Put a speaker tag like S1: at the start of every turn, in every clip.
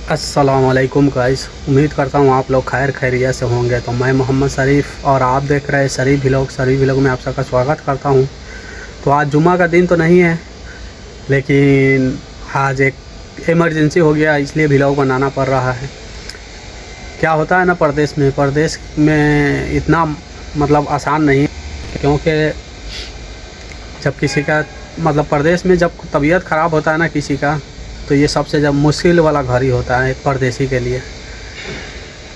S1: अस्सलामुअलैकुम गाइस, उम्मीद करता हूँ आप लोग खैर खैरियत से होंगे। तो मैं मोहम्मद शरीफ और आप देख रहे हैं शरीफ व्लॉग में आप सबका स्वागत करता हूँ। तो आज जुम्मा का दिन तो नहीं है, लेकिन आज एक इमरजेंसी हो गया, इसलिए व्लॉग बनाना पड़ रहा है। क्या होता है ना, परदेश में इतना मतलब आसान नहीं, क्योंकि जब किसी का मतलब परदेश में जब तबीयत ख़राब होता है ना किसी का, तो ये सबसे जब मुश्किल वाला घर ही होता है एक परदेसी के लिए।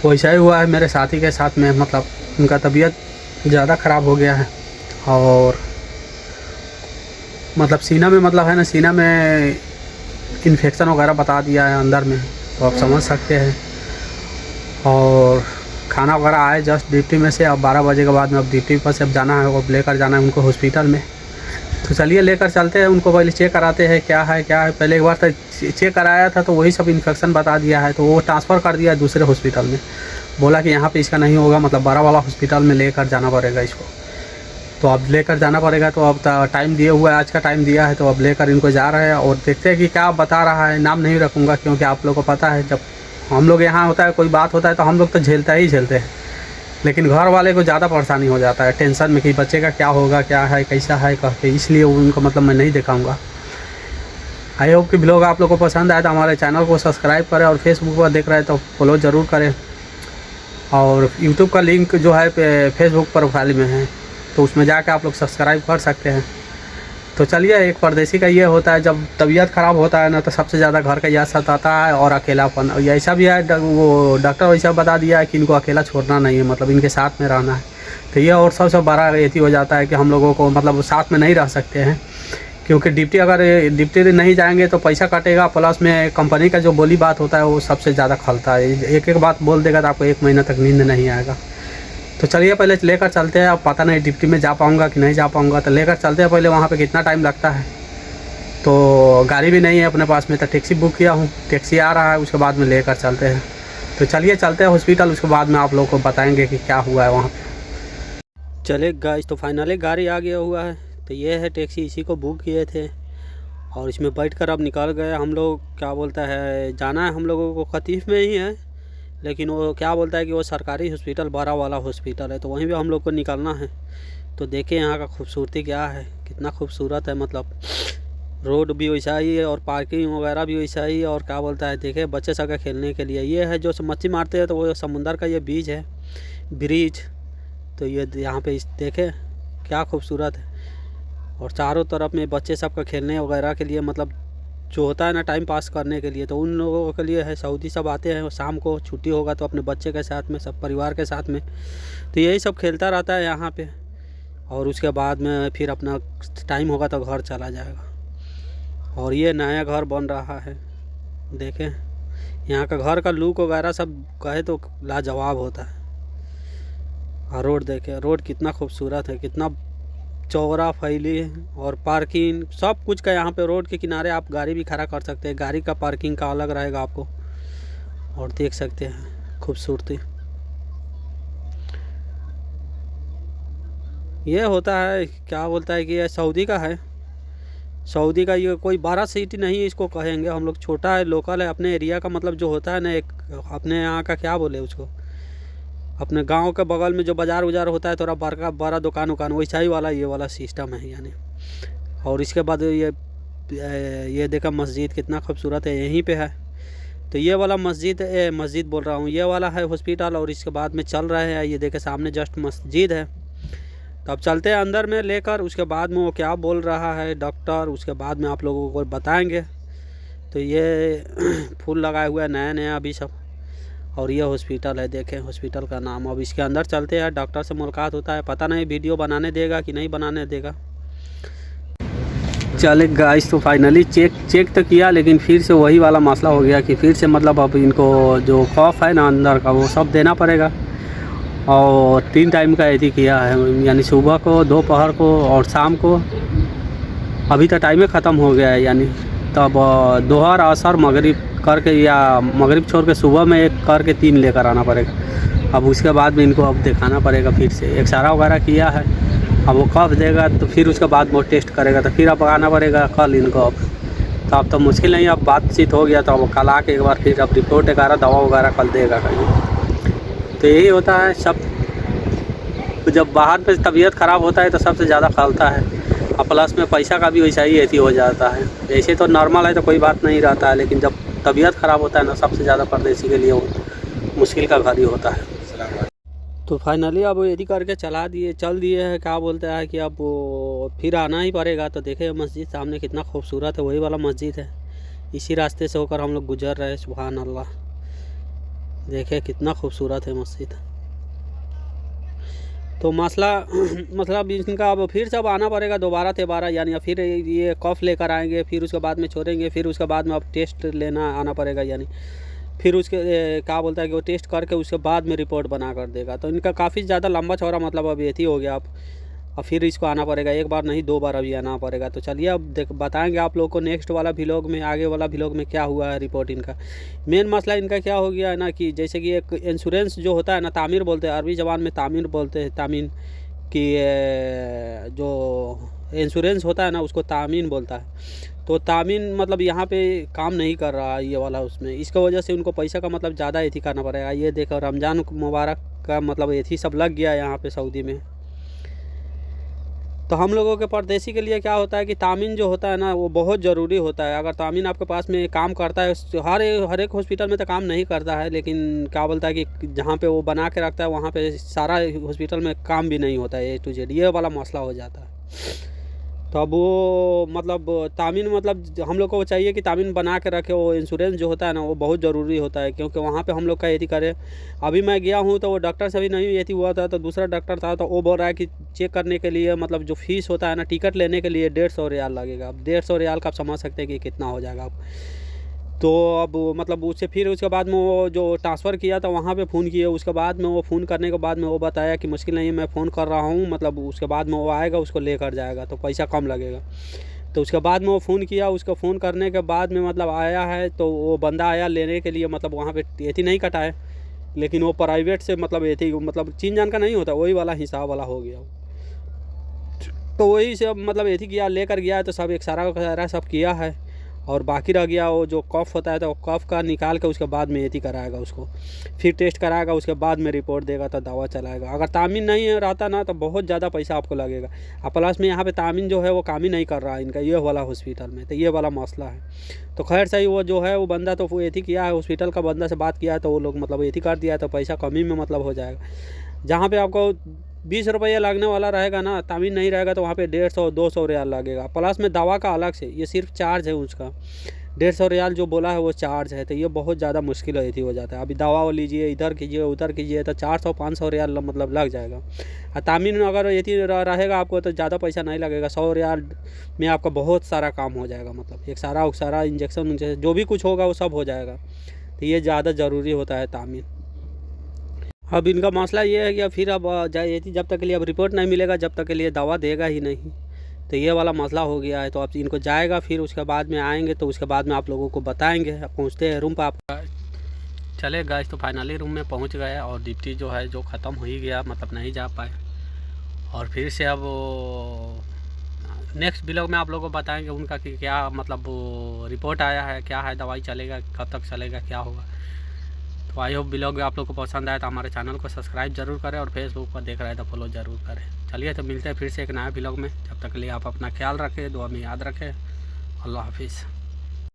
S1: वैसा ही हुआ है मेरे साथी के साथ में, मतलब उनका तबीयत ज़्यादा ख़राब हो गया है और मतलब सीना में इन्फेक्शन वगैरह बता दिया है अंदर में, तो आप समझ सकते हैं। और खाना वगैरह आए जस्ट ड्यूटी में से, अब 12 बजे के बाद में अब ड्यूटी पर से अब जाना है, अब लेकर जाना है उनको हॉस्पिटल में। तो चलिए लेकर चलते हैं उनको, पहले चेक कराते हैं क्या है। पहले एक बार तक चेक कराया था तो वही सब इन्फेक्शन बता दिया है, तो वो ट्रांसफ़र कर दिया दूसरे हॉस्पिटल में। बोला कि यहाँ पे इसका नहीं होगा, मतलब बड़ा वाला हॉस्पिटल में लेकर जाना पड़ेगा इसको। तो अब लेकर जाना पड़ेगा, तो अब टाइम दिए हुआ है, आज का टाइम दिया है, तो अब लेकर इनको जा रहे हैं और देखते हैं कि क्या बता रहा है। नाम नहीं रखूँगा क्योंकि आप लोगों को पता है, जब हम लोग यहाँ होता है कोई बात होता है तो हम लोग तो झेलते हैं, लेकिन घर वाले को ज़्यादा परेशानी हो जाता है टेंशन में कि बच्चे का क्या होगा, क्या है, कैसा है कह के, इसलिए उनको मतलब मैं नहीं दिखाऊंगा। आई होप कि व्लॉग आप लोगों को पसंद आए तो हमारे चैनल को सब्सक्राइब करें, और फेसबुक पर देख रहे हैं तो फॉलो ज़रूर करें। और यूट्यूब का लिंक जो है फेसबुक प्रोफाइल में है, तो उसमें जाकर आप लोग सब्सक्राइब कर सकते हैं। तो चलिए, एक परदेसी का ये होता है, जब तबीयत ख़राब होता है ना तो सबसे ज़्यादा घर का याद सताता है और अकेलापन। और ऐसा भी है, वो डॉक्टर वैसा बता दिया है कि इनको अकेला छोड़ना नहीं है, मतलब इनके साथ में रहना है। तो ये और सबसे बड़ा ये हो जाता है कि हम लोगों को मतलब साथ में नहीं रह सकते हैं, क्योंकि ड्यूटी नहीं जाएंगे तो पैसा कटेगा, प्लस में कंपनी का जो बोली बात होता है वो सबसे ज़्यादा खलता है। एक बात बोल देगा तो आपको 1 महीना तक नींद नहीं आएगा। तो चलिए पहले लेकर चलते हैं। अब पता नहीं ड्यूटी में जा पाऊँगा कि नहीं जा पाऊँगा, तो लेकर चलते हैं पहले। वहाँ पे कितना टाइम लगता है, तो गाड़ी भी नहीं है अपने पास में, तो टैक्सी बुक किया हूँ, टैक्सी आ रहा है, उसके बाद में लेकर चलते हैं। तो चलिए चलते हैं हॉस्पिटल, उसके बाद में आप लोग को बताएंगे कि क्या हुआ है वहाँ पे। चले गाइस, तो फाइनली गाड़ी आ गया हुआ है। तो ये है टैक्सी, इसी को बुक किए थे और इसमें बैठ कर अब निकल गए हम लोग। क्या बोलता है, जाना है हम लोगों को कतीफ में ही है, लेकिन वो क्या बोलता है कि वो सरकारी हॉस्पिटल बड़ा वाला हॉस्पिटल है, तो वहीं पे हम लोग को निकलना है। तो देखें यहाँ का खूबसूरती क्या है, कितना खूबसूरत है, मतलब रोड भी वैसा ही है और पार्किंग वगैरह भी वैसा ही है। और क्या बोलता है, देखें बच्चे सब का खेलने के लिए ये है, जो मच्छी मारते हैं तो वो समुंदर का ये बीच है, ब्रिज। तो ये यहाँ पे देखें क्या खूबसूरत है, और चारों तरफ में बच्चे सब का खेलने वगैरह के लिए, मतलब जो होता है ना टाइम पास करने के लिए, तो उन लोगों के लिए है। सऊदी सब आते हैं, शाम को छुट्टी होगा तो अपने बच्चे के साथ में, सब परिवार के साथ में, तो यही सब खेलता रहता है यहाँ पे। और उसके बाद में फिर अपना टाइम होगा तो घर चला जाएगा। और ये नया घर बन रहा है, देखें यहाँ का घर का लुक वगैरह सब कहे तो लाजवाब होता है। और रोड देखें, रोड कितना खूबसूरत है, कितना चौड़ा फैली है, और पार्किंग सब कुछ का यहाँ पे रोड के किनारे आप गाड़ी भी खड़ा कर सकते हैं। गाड़ी का पार्किंग का अलग रहेगा आपको, और देख सकते हैं खूबसूरती। ये होता है, क्या बोलता है कि ये सऊदी का है, सऊदी का ये कोई बड़ा सिटी नहीं इसको कहेंगे हम लोग, छोटा है, लोकल है, अपने एरिया का, मतलब जो होता है ना एक अपने यहाँ का क्या बोले उसको, अपने गांव के बगल में जो बाज़ार उजार होता है, थोड़ा बड़ा दुकान वैसा ही वाला ये वाला सिस्टम है यानी। और इसके बाद ये देखा मस्जिद कितना खूबसूरत है, यहीं पे है। तो ये वाला मस्जिद बोल रहा हूँ, ये वाला है हॉस्पिटल, और इसके बाद में चल रहे हैं, ये देखे सामने जस्ट मस्जिद है। तो अब चलते हैं अंदर में लेकर, उसके बाद में वो क्या बोल रहा है डॉक्टर, उसके बाद में आप लोगों को बताएँगे। तो ये फूल लगाए हुआ है नया अभी सब, और ये हॉस्पिटल है, देखें हॉस्पिटल का नाम। अब इसके अंदर चलते हैं, डॉक्टर से मुलाकात होता है, पता नहीं वीडियो बनाने देगा कि नहीं बनाने देगा। चले गाइस, तो फाइनली चेक तो किया, लेकिन फिर से वही वाला मसला हो गया कि फिर से मतलब अब इनको जो खौफ है ना अंदर का, वो सब देना पड़ेगा। और 3 टाइम का यदि किया है, यानी सुबह को, दोपहर को और शाम को। अभी तो टाइम ख़त्म हो गया है, यानी तब दोहर, असर, मगरिब करके, या मगरिब छोड़ के सुबह में 1 करके 3 लेकर आना पड़ेगा। अब उसके बाद में इनको अब दिखाना पड़ेगा, फिर से एक्सरा वगैरह किया है, अब वो कब देगा तो फिर उसके बाद वो टेस्ट करेगा, तो फिर अब आना पड़ेगा कल इनको। अब तो अब तो मुश्किल नहीं, अब बातचीत हो गया तो अब कल आके एक बार फिर अब रिपोर्ट वगैरह दवा वगैरह कल देगा कहीं। तो यही होता है सब, जब बाहर पे तबीयत ख़राब होता है तो सबसे ज़्यादा खलता है, और प्लस में पैसा का भी वैसा ही ऐसी हो जाता है। ऐसे तो नॉर्मल है तो कोई बात नहीं रहता है, लेकिन जब तबीयत ख़राब होता है ना, सबसे ज़्यादा परदेसी के लिए वो मुश्किल का घड़ी होता है। तो फाइनली अब यदि करके चल दिए हैं, क्या बोलते हैं कि अब वो फिर आना ही पड़ेगा। तो देखे मस्जिद सामने कितना खूबसूरत है, वही वाला मस्जिद है, इसी रास्ते से होकर हम लोग गुजर रहे हैं। सुभान अल्लाह, देखे कितना खूबसूरत है मस्जिद। तो मतलब इनका अब फिर से अब आना पड़ेगा दोबारा, यानी फिर ये कफ लेकर आएंगे, फिर उसके बाद में छोड़ेंगे, फिर उसके बाद में अब टेस्ट लेना आना पड़ेगा, यानी फिर उसके क्या बोलता है कि वो टेस्ट करके उसके बाद में रिपोर्ट बना कर देगा। तो इनका काफ़ी ज़्यादा लंबा चौड़ा मतलब अब यही हो गया। अब फिर इसको आना पड़ेगा, एक बार नहीं 2 बार अभी आना पड़ेगा। तो चलिए अब बताएंगे आप लोगों को नेक्स्ट वाला व्लॉग में, आगे वाला व्लॉग में क्या हुआ है रिपोर्ट इनका। मेन मसला इनका क्या हो गया है ना, कि जैसे कि एक इंश्योरेंस जो होता है ना, तामीर बोलते हैं, अरबी ज़बान में तामीर बोलते हैं, तामीन कि जो इंश्योरेंस होता है ना उसको तामीन बोलता है। तो तामीन मतलब यहाँ पे काम नहीं कर रहा ये वाला उसमें, इसका वजह से उनको पैसा का मतलब ज़्यादा एथी करना पड़ेगा। ये देखो रमज़ान मुबारक का मतलब एथी सब लग गया यहाँ पे सऊदी में। तो हम लोगों के परदेसी के लिए क्या होता है कि तामीन जो होता है ना वो बहुत ज़रूरी होता है। अगर तामीन आपके पास में काम करता है, हर एक हॉस्पिटल में तो काम नहीं करता है, लेकिन क्या बोलता है कि जहाँ पे वो बना के रखता है वहाँ पे सारा हॉस्पिटल में काम भी नहीं होता है, A to Z ये वाला मसला हो जाता है। तो अब वो मतलब तामीन मतलब हम लोग को चाहिए कि तामीन बना के रखे। वो इंश्योरेंस जो होता है ना वो बहुत ज़रूरी होता है, क्योंकि वहाँ पे हम लोग का यदि करें। अभी मैं गया हूँ तो वो डॉक्टर से भी नहीं यदि हुआ था, तो दूसरा डॉक्टर था, तो वो बोल रहा है कि चेक करने के लिए मतलब जो फ़ीस होता है ना, टिकट लेने के लिए 150 रियाल लगेगा। अब 150 रियाल का आप समझ सकते हैं कि कितना हो जाएगा। तो अब मतलब उससे फिर उसके बाद में वो जो ट्रांसफ़र किया था वहाँ पे फ़ोन किए, उसके बाद में वो फ़ोन करने के बाद में वो बताया कि मुश्किल नहीं है, मैं फ़ोन कर रहा हूँ, मतलब उसके बाद में वो आएगा, उसको लेकर जाएगा, तो पैसा कम लगेगा। तो उसके बाद में वो फ़ोन किया, उसको फ़ोन करने के बाद में मतलब आया है, तो वो बंदा आया लेने के लिए, मतलब वहाँ पे एथी नहीं कटा है, लेकिन वो प्राइवेट से मतलब एथी मतलब चीन जान का नहीं होता, वही वाला हिसाब वाला हो गया। तो वही से मतलब एथी किया, लेकर गया है, तो सब एक्सरा वगैरह सब किया है, और बाकी रह गया वो जो कफ होता है, तो कफ का निकाल के उसके बाद में एथी कराएगा, उसको फिर टेस्ट कराएगा, उसके बाद में रिपोर्ट देगा तो दवा चलाएगा। अगर तामीन नहीं रहता ना तो बहुत ज़्यादा पैसा आपको लगेगा। और प्लस में यहाँ पे तामीन जो है वो काम ही नहीं कर रहा है इनका ये वाला हॉस्पिटल में, तो ये वाला मसला है। तो खैर सही, वो जो है वो बंदा तो वो एथी किया है, हॉस्पिटल का बंदा से बात किया है, तो वो लोग मतलब एथी कर दिया है, तो पैसा कमी में मतलब हो जाएगा। जहाँ पे आपको 20 रुपये लगने वाला रहेगा ना, तामीन नहीं रहेगा, तो वहाँ पे 150-200 रियाल लगेगा। प्लस में दवा का अलग से, ये सिर्फ चार्ज है उसका 150 रियाल जो बोला है वो चार्ज है। तो ये बहुत ज़्यादा मुश्किल होती हो जाता है। अभी दवा लीजिए, इधर कीजिए उधर कीजिए, तो 400-500 रियाल मतलब लग जाएगा। और तामीन अगर ये रहेगा आपको तो ज़्यादा पैसा नहीं लगेगा, 100 रियाल में आपका बहुत सारा काम हो जाएगा, मतलब एक सारा इंजेक्शन जो भी कुछ होगा वो सब हो जाएगा। तो ये ज़्यादा ज़रूरी होता है तामीन। अब इनका मसला ये है कि फिर अब जब तक के लिए अब रिपोर्ट नहीं मिलेगा जब तक के लिए दवा देगा ही नहीं, तो ये वाला मसला हो गया है। तो अब इनको जाएगा, फिर उसके बाद में आएंगे, तो उसके बाद में आप लोगों को बताएंगे। पहुँचते हैं रूम पर आपका चले गए, तो फाइनली रूम में पहुँच गए, और ड्यूटी जो है जो ख़त्म हो ही गया, मतलब नहीं जा पाए। और फिर से अब नेक्स्ट व्लॉग में आप लोगों को बताएंगे उनका कि क्या मतलब रिपोर्ट आया है, क्या है, दवाई चलेगा, कब तक चलेगा, क्या होगा। तो आई होप व्लॉग आप लोग को पसंद आया तो हमारे चैनल को सब्सक्राइब जरूर करें, और फेसबुक पर देख रहे हैं तो फॉलो ज़रूर करें। चलिए तो मिलते हैं फिर से एक नया व्लॉग में, जब तक के लिए आप अपना ख्याल रखें, दुआ में याद रखें। अल्लाह हाफिज़।